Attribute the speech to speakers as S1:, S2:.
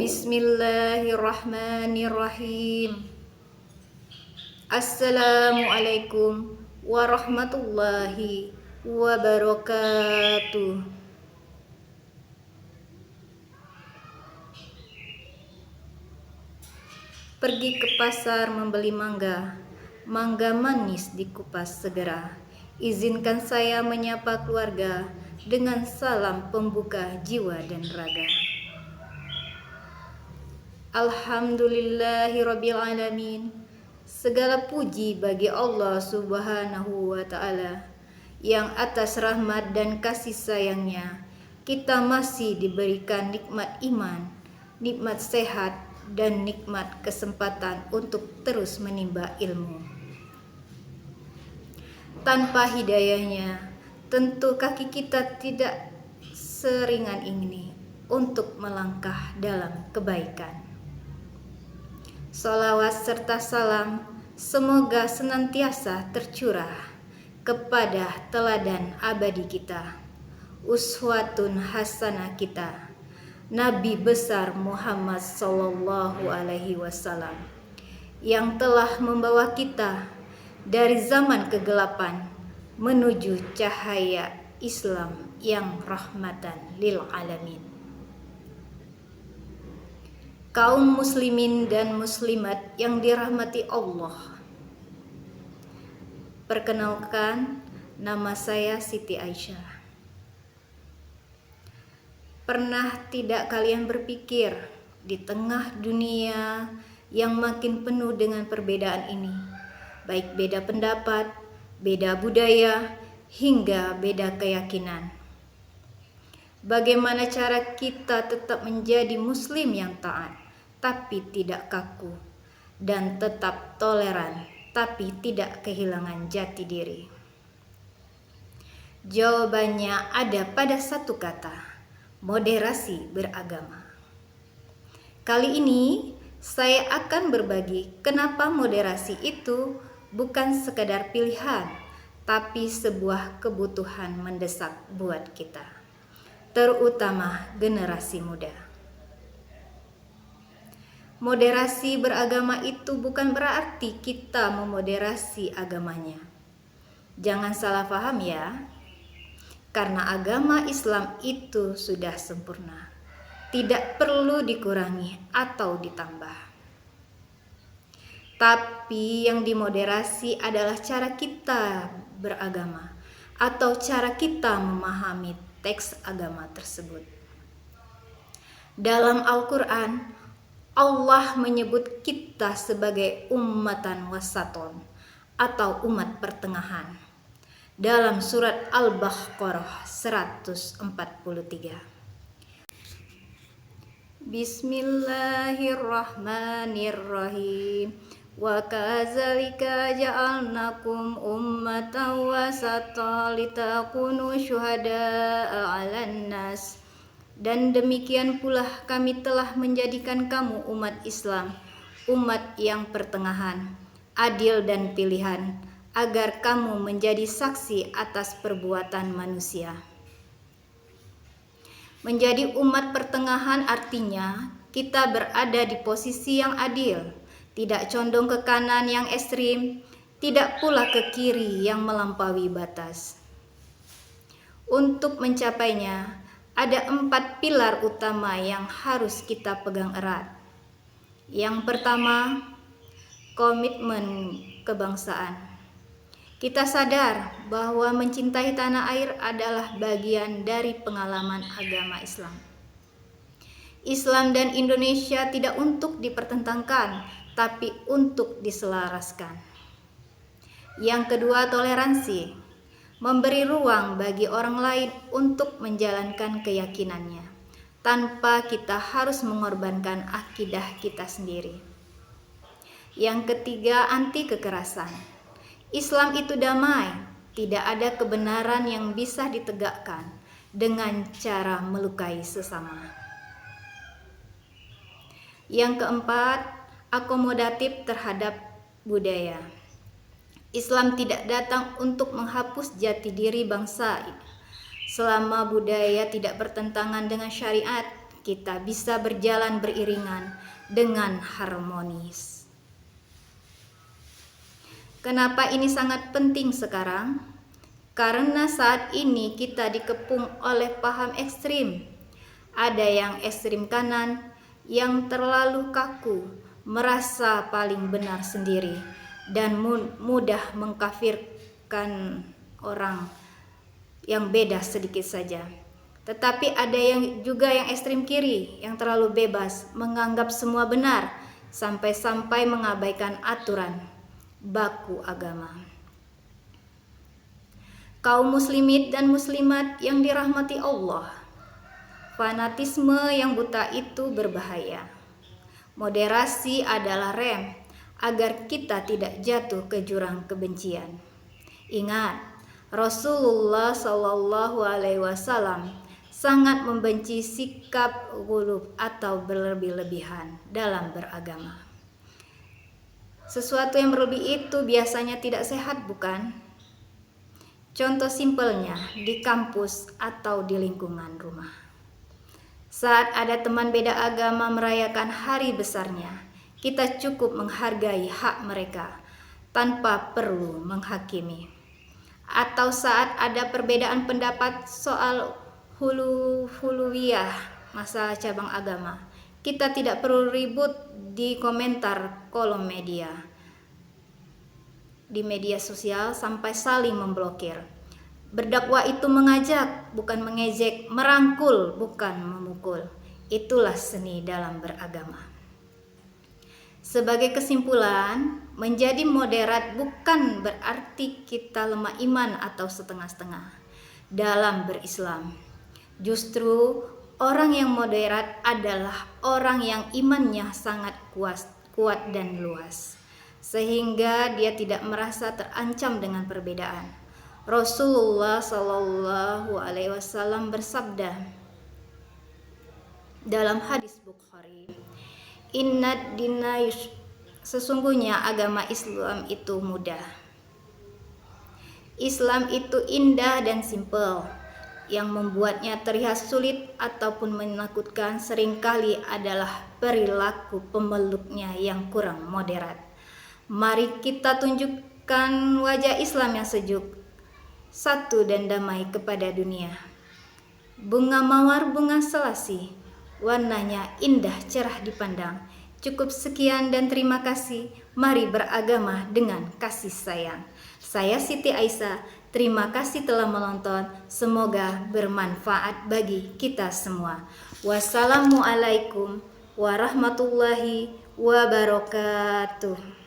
S1: Bismillahirrahmanirrahim. Assalamualaikum warahmatullahi wabarakatuh. Pergi ke pasar membeli mangga. Mangga manis dikupas segera. Izinkan saya menyapa keluarga dengan salam pembuka jiwa dan raga. Alhamdulillahirabbil alamin. Segala puji bagi Allah Subhanahu wa taala yang atas rahmat dan kasih sayangnya kita masih diberikan nikmat iman, nikmat sehat, dan nikmat kesempatan untuk terus menimba ilmu. Tanpa hidayahnya, tentu kaki kita tidak seringan ini untuk melangkah dalam kebaikan. Salawat serta salam semoga senantiasa tercurah kepada teladan abadi kita, uswatun hasanah kita, Nabi besar Muhammad sallallahu alaihi wasallam, yang telah membawa kita dari zaman kegelapan menuju cahaya Islam yang rahmatan lil alamin. Kaum muslimin dan muslimat yang dirahmati Allah, perkenalkan, nama saya Siti Aisyah. Pernah tidak kalian berpikir di tengah dunia yang makin penuh dengan perbedaan ini, baik beda pendapat, beda budaya, hingga beda keyakinan, bagaimana cara kita tetap menjadi muslim yang taat tapi tidak kaku, dan tetap toleran tapi tidak kehilangan jati diri? Jawabannya ada pada satu kata: moderasi beragama. Kali ini saya akan berbagi kenapa moderasi itu bukan sekadar pilihan, tapi sebuah kebutuhan mendesak buat kita, terutama generasi muda. Moderasi beragama itu bukan berarti kita memoderasi agamanya. Jangan salah paham ya, karena agama Islam itu sudah sempurna, tidak perlu dikurangi atau ditambah. Tapi yang dimoderasi adalah cara kita beragama atau cara kita memahami teks agama tersebut. Dalam Al-Quran, Allah menyebut kita sebagai ummatan wasaton atau umat pertengahan dalam surat Al-Baqarah 143. Bismillahirrahmanirrahim. Wa kadzalika ja'alnakum ummatan wasatan litakunu syuhada'a 'alan nas. Dan demikian pula kami telah menjadikan kamu umat Islam, umat yang pertengahan, adil dan pilihan, agar kamu menjadi saksi atas perbuatan manusia. Menjadi umat pertengahan artinya kita berada di posisi yang adil, tidak condong ke kanan yang ekstrim, tidak pula ke kiri yang melampaui batas. Untuk mencapainya, ada 4 pilar utama yang harus kita pegang erat. Yang pertama, komitmen kebangsaan. Kita sadar bahwa mencintai tanah air adalah bagian dari pengalaman agama Islam. Islam dan Indonesia tidak untuk dipertentangkan, tapi untuk diselaraskan. Yang kedua, toleransi. Memberi ruang bagi orang lain untuk menjalankan keyakinannya, tanpa kita harus mengorbankan akidah kita sendiri. Yang ketiga, anti kekerasan. Islam itu damai, tidak ada kebenaran yang bisa ditegakkan dengan cara melukai sesama. Yang keempat, akomodatif terhadap budaya. Islam tidak datang untuk menghapus jati diri bangsa. Selama budaya tidak bertentangan dengan syariat, kita bisa berjalan beriringan dengan harmonis. Kenapa ini sangat penting sekarang? Karena saat ini kita dikepung oleh paham ekstrim. Ada yang ekstrim kanan, yang terlalu kaku, merasa paling benar sendiri, dan mudah mengkafirkan orang yang beda sedikit saja. Tetapi ada juga yang ekstrem kiri, yang terlalu bebas, menganggap semua benar, sampai-sampai mengabaikan aturan baku agama. Kaum muslimin dan muslimat yang dirahmati Allah, fanatisme yang buta itu berbahaya. Moderasi adalah rem agar kita tidak jatuh ke jurang kebencian. Ingat, Rasulullah Shallallahu Alaihi Wasallam sangat membenci sikap ghulub atau berlebih-lebihan dalam beragama. Sesuatu yang berlebih itu biasanya tidak sehat, bukan? Contoh simpelnya di kampus atau di lingkungan rumah. Saat ada teman beda agama merayakan hari besarnya, kita cukup menghargai hak mereka tanpa perlu menghakimi. Atau saat ada perbedaan pendapat soal huluwiyah, masalah cabang agama, kita tidak perlu ribut di komentar kolom media, di media sosial sampai saling memblokir. Berdakwah itu mengajak, bukan mengejek, merangkul, bukan memukul. Itulah seni dalam beragama. Sebagai kesimpulan, menjadi moderat bukan berarti kita lemah iman atau setengah-setengah dalam berislam. Justru orang yang moderat adalah orang yang imannya sangat kuat dan luas, sehingga dia tidak merasa terancam dengan perbedaan. Rasulullah Shallallahu Alaihi Wasallam bersabda dalam hadis Bukhari, "Inna dina sesungguhnya agama Islam itu mudah. Islam itu indah dan simpel. Yang membuatnya terlihat sulit ataupun menakutkan seringkali adalah perilaku pemeluknya yang kurang moderat. Mari kita tunjukkan wajah Islam yang sejuk, satu dan damai kepada dunia. Bunga mawar, bunga selasih, warnanya indah cerah dipandang. Cukup sekian dan terima kasih. Mari beragama dengan kasih sayang." Saya Siti Aisyah, terima kasih telah menonton. Semoga bermanfaat bagi kita semua. Wassalamualaikum warahmatullahi wabarakatuh.